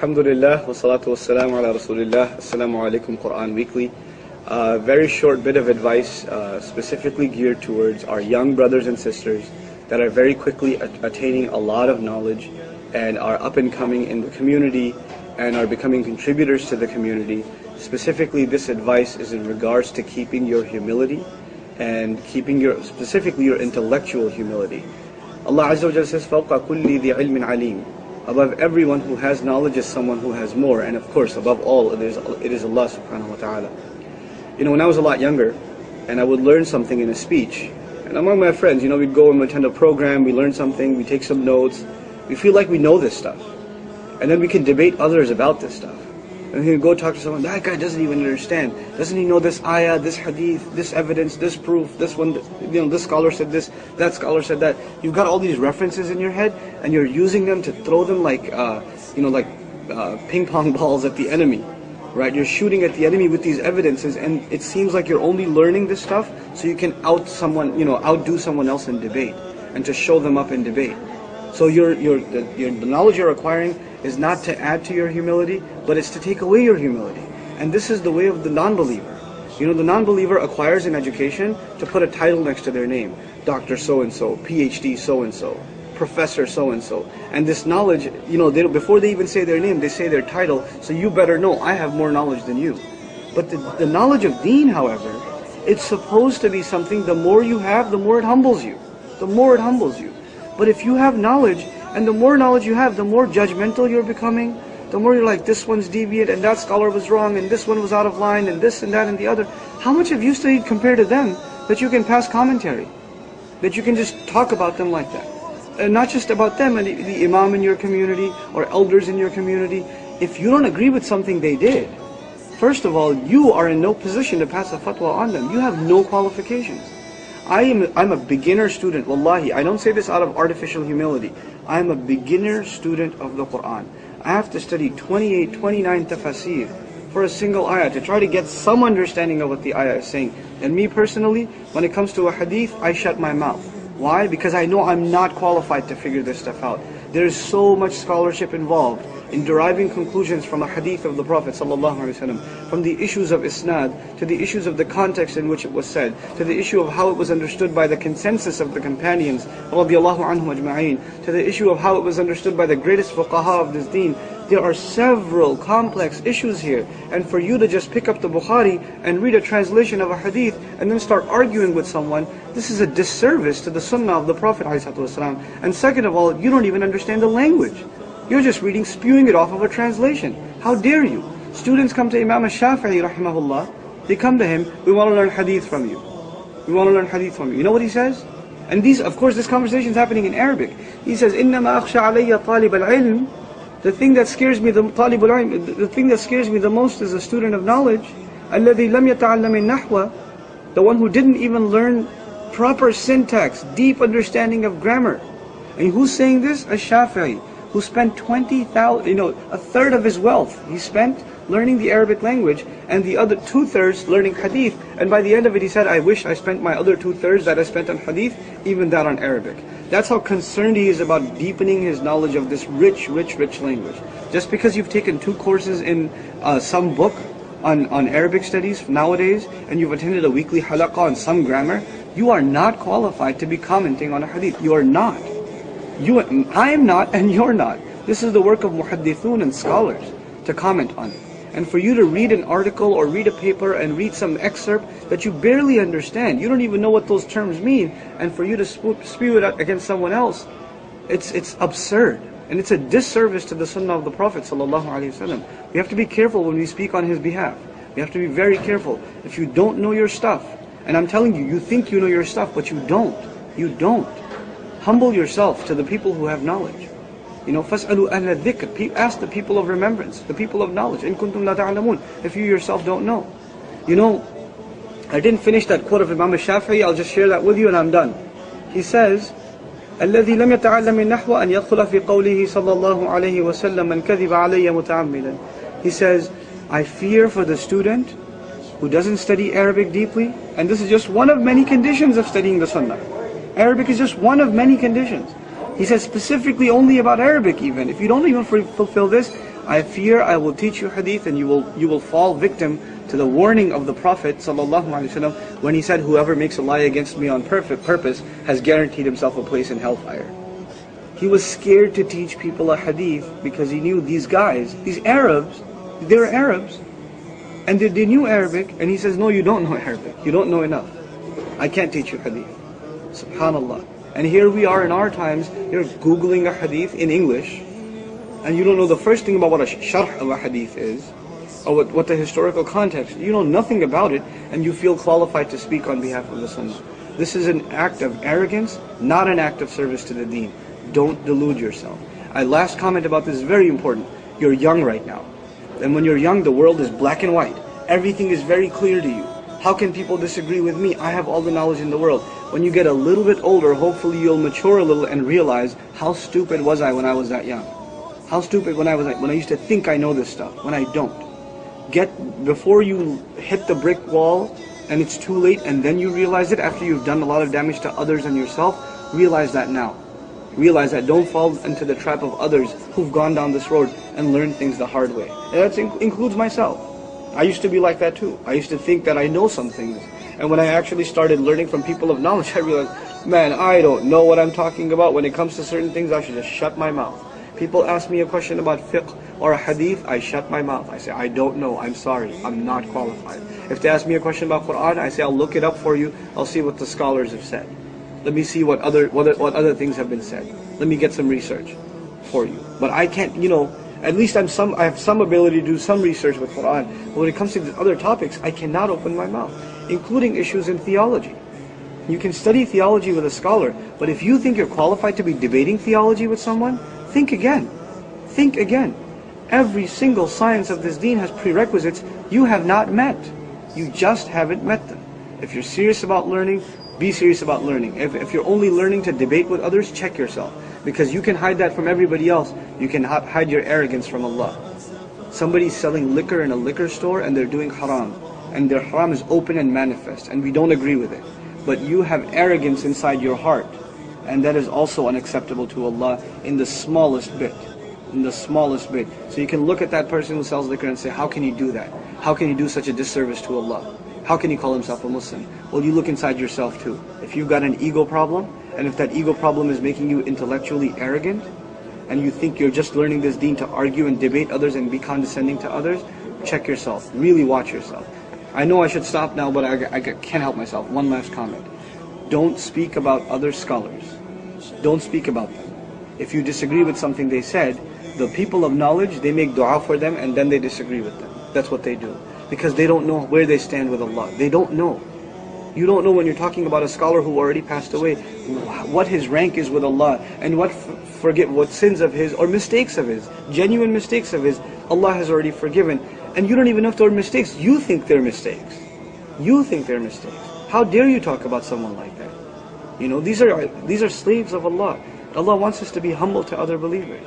Alhamdulillah, wa salatu wa salam ala Rasulillah. Assalamu alaikum, Quran Weekly. Very short bit of advice, specifically geared towards our young brothers and sisters that are very quickly attaining a lot of knowledge and are up and coming in the community and are becoming contributors to the community. Specifically, this advice is in regards to keeping your humility and keeping specifically your intellectual humility. Allah Azza wa Jalla says, فَوْقَ كُلِّ ذِي عِلْمٍ عَلِيمٍ. Above everyone who has knowledge is someone who has more, and of course, above all, it is Allah subhanahu wa ta'ala. You know, when I was a lot younger, and I would learn something in a speech, and among my friends, you know, we'd go and attend a program, we learn something, we take some notes, we feel like we know this stuff, and then we can debate others about this stuff. And he'd go talk to someone, that guy doesn't even understand. Doesn't he know this ayah, this hadith, this evidence, this proof, this one, you know, this scholar said this, that scholar said that. You've got all these references in your head, and you're using them to throw them like, ping pong balls at the enemy, right? You're shooting at the enemy with these evidences, and it seems like you're only learning this stuff so you can outdo someone else in debate, and to show them up in debate. So the knowledge you're acquiring is not to add to your humility, but it's to take away your humility. And this is the way of the non-believer. You know, the non-believer acquires an education to put a title next to their name. Dr. So-and-so, PhD so-and-so, Professor so-and-so. And this knowledge, you know, before they even say their name, they say their title, so you better know, I have more knowledge than you. But the knowledge of deen, however, it's supposed to be something, the more you have, the more it humbles you. The more it humbles you. But if you have knowledge, and the more knowledge you have, the more judgmental you're becoming, the more you're like, this one's deviant, and that scholar was wrong, and this one was out of line, and this and that and the other. How much have you studied compared to them that you can pass commentary? That you can just talk about them like that? And not just about them, and the imam in your community, or elders in your community. If you don't agree with something they did, first of all, you are in no position to pass a fatwa on them. You have no qualifications. I'm a beginner student, wallahi. I don't say this out of artificial humility. I'm a beginner student of the Quran. I have to study 28, 29 tafasir for a single ayah to try to get some understanding of what the ayah is saying. And me personally, when it comes to a hadith, I shut my mouth. Why? Because I know I'm not qualified to figure this stuff out. There's so much scholarship involved in deriving conclusions from a hadith of the Prophet ﷺ, from the issues of isnad, to the issues of the context in which it was said, to the issue of how it was understood by the consensus of the companions, radiallahu anhum ajma'een, to the issue of how it was understood by the greatest fuqaha of this deen. There are several complex issues here, and for you to just pick up the Bukhari and read a translation of a hadith and then start arguing with someone, this is a disservice to the sunnah of the Prophet ﷺ. And second of all, you don't even understand the language. You're just reading, spewing it off of a translation. How dare you? Students come to Imam al-Shafi'i rahimahullah, they come to him, we want to learn hadith from you. We want to learn hadith from you. You know what he says? And of course this conversation is happening in Arabic. He says, إِنَّمَا أَخْشَى عَلَيَّ طَالِبَ الْعِلْمِ. The thing that scares me, the thing that scares me the most is a student of knowledge. الَّذِي لَمْ يَتَعَلَّمِ النَّحْوَ. The one who didn't even learn proper syntax, deep understanding of grammar. And who's saying this? Al-Shafi'i, who spent 20,000, a third of his wealth he spent learning the Arabic language, and the other 2/3 learning hadith. And by the end of it he said, I wish I spent my other 2/3 that I spent on hadith, even that on Arabic. That's how concerned he is about deepening his knowledge of this rich language. Just because you've taken 2 courses in some book on Arabic studies nowadays, and you've attended a weekly halaqah on some grammar, you are not qualified to be commenting on a hadith. You are not. I am not, and you're not. This is the work of muhaddithun and scholars to comment on it. And for you to read an article or read a paper and read some excerpt that you barely understand, you don't even know what those terms mean, and for you to spew it out against someone else, it's absurd. And it's a disservice to the sunnah of the Prophet ﷺ. We have to be careful when we speak on his behalf. We have to be very careful. If you don't know your stuff, and I'm telling you, you think you know your stuff, but you don't. You don't. Humble yourself to the people who have knowledge. فَاسْأَلُوا أَهْلَ الذِّكْرِ. Ask the people of remembrance, the people of knowledge. إِن كُنتُمْ لَا تَعْلَمُونَ. If you yourself don't know. I didn't finish that quote of Imam al-Shafi'i. I'll just share that with you and I'm done. He says, الذي لم يتعلم النحو أن يدخل في قوله صلى الله عليه وسلم من كذب علي متعمدا. He says, I fear for the student who doesn't study Arabic deeply, and this is just one of many conditions of studying the Sunnah. Arabic is just one of many conditions. He says specifically only about Arabic even. If you don't even fulfill this, I fear I will teach you hadith and you will fall victim to the warning of the Prophet ﷺ when he said, whoever makes a lie against me on purpose has guaranteed himself a place in hellfire. He was scared to teach people a hadith because he knew these guys, these Arabs, they're Arabs, and they knew Arabic, and he says, no, you don't know Arabic, you don't know enough. I can't teach you hadith. Subhanallah. And here we are in our times, you're Googling a hadith in English, and you don't know the first thing about what a sharh of a hadith is, or what the historical context. You know nothing about it, and you feel qualified to speak on behalf of the Sunnah. This is an act of arrogance, not an act of service to the deen. Don't delude yourself. Last comment about this is very important. You're young right now. And when you're young, the world is black and white. Everything is very clear to you. How can people disagree with me? I have all the knowledge in the world. When you get a little bit older, hopefully you'll mature a little and realize, how stupid was I when I was that young? How stupid when I used to think I know this stuff, when I don't. Before you hit the brick wall and it's too late, and then you realize it after you've done a lot of damage to others and yourself, realize that now. Realize that, don't fall into the trap of others who've gone down this road and learned things the hard way. And that includes myself. I used to be like that too. I used to think that I know some things. And when I actually started learning from people of knowledge, I realized, man, I don't know what I'm talking about. When it comes to certain things, I should just shut my mouth. People ask me a question about fiqh or a hadith, I shut my mouth. I say, I don't know, I'm sorry, I'm not qualified. If they ask me a question about Quran, I say, I'll look it up for you, I'll see what the scholars have said. Let me see what other things have been said. Let me get some research for you. But I can't, at least I have some ability to do some research with Quran. But when it comes to these other topics, I cannot open my mouth, including issues in theology. You can study theology with a scholar, but if you think you're qualified to be debating theology with someone, think again. Think again. Every single science of this deen has prerequisites you have not met. You just haven't met them. If you're serious about learning, be serious about learning. If you're only learning to debate with others, check yourself. Because you can hide that from everybody else. You can hide your arrogance from Allah. Somebody's selling liquor in a liquor store and they're doing haram. And their haram is open and manifest, and we don't agree with it. But you have arrogance inside your heart. And that is also unacceptable to Allah in the smallest bit. In the smallest bit. So you can look at that person who sells liquor and say, how can he do that? How can he do such a disservice to Allah? How can he call himself a Muslim? Well, you look inside yourself too. If you've got an ego problem, and if that ego problem is making you intellectually arrogant, and you think you're just learning this deen to argue and debate others and be condescending to others, check yourself. Really watch yourself. I know I should stop now, but I can't help myself. One last comment. Don't speak about other scholars. Don't speak about them. If you disagree with something they said, the people of knowledge, they make dua for them and then they disagree with them. That's what they do. Because they don't know where they stand with Allah. They don't know. You don't know when you're talking about a scholar who already passed away, what his rank is with Allah, and what sins of his or mistakes of his, genuine mistakes of his, Allah has already forgiven. And you don't even know if they're mistakes. You think they're mistakes. You think they're mistakes. How dare you talk about someone like that? These are slaves of Allah. Allah wants us to be humble to other believers.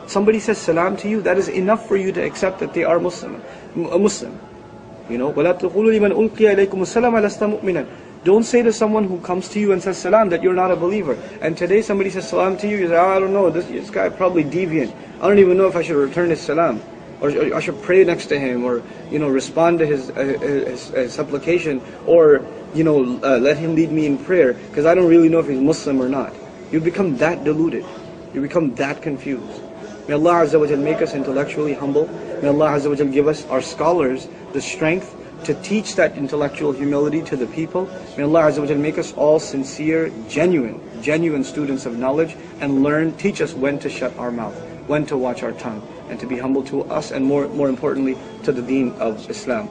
Somebody says salam to you, that is enough for you to accept that they are a Muslim. وَلَا تَقُولُوا لِمَنْ أُلْقِيَ إِلَيْكُمُ السَّلَامَ لَسْتَ مُؤْمِنًا. Don't say to someone who comes to you and says salam that you're not a believer. And today somebody says salam to you, you say, I don't know, this guy probably deviant. I don't even know if I should return his salam. Or I should pray next to him, or respond to his supplication, or let him lead me in prayer, because I don't really know if he's Muslim or not. You become that deluded. You become that confused. May Allah Azza wa Jal make us intellectually humble. May Allah Azza wa Jal give us, our scholars, the strength to teach that intellectual humility to the people. May Allah Azza wa Jal make us all sincere, genuine students of knowledge, and teach us when to shut our mouth, when to watch our tongue, and to be humble to us, and more importantly, to the deen of Islam.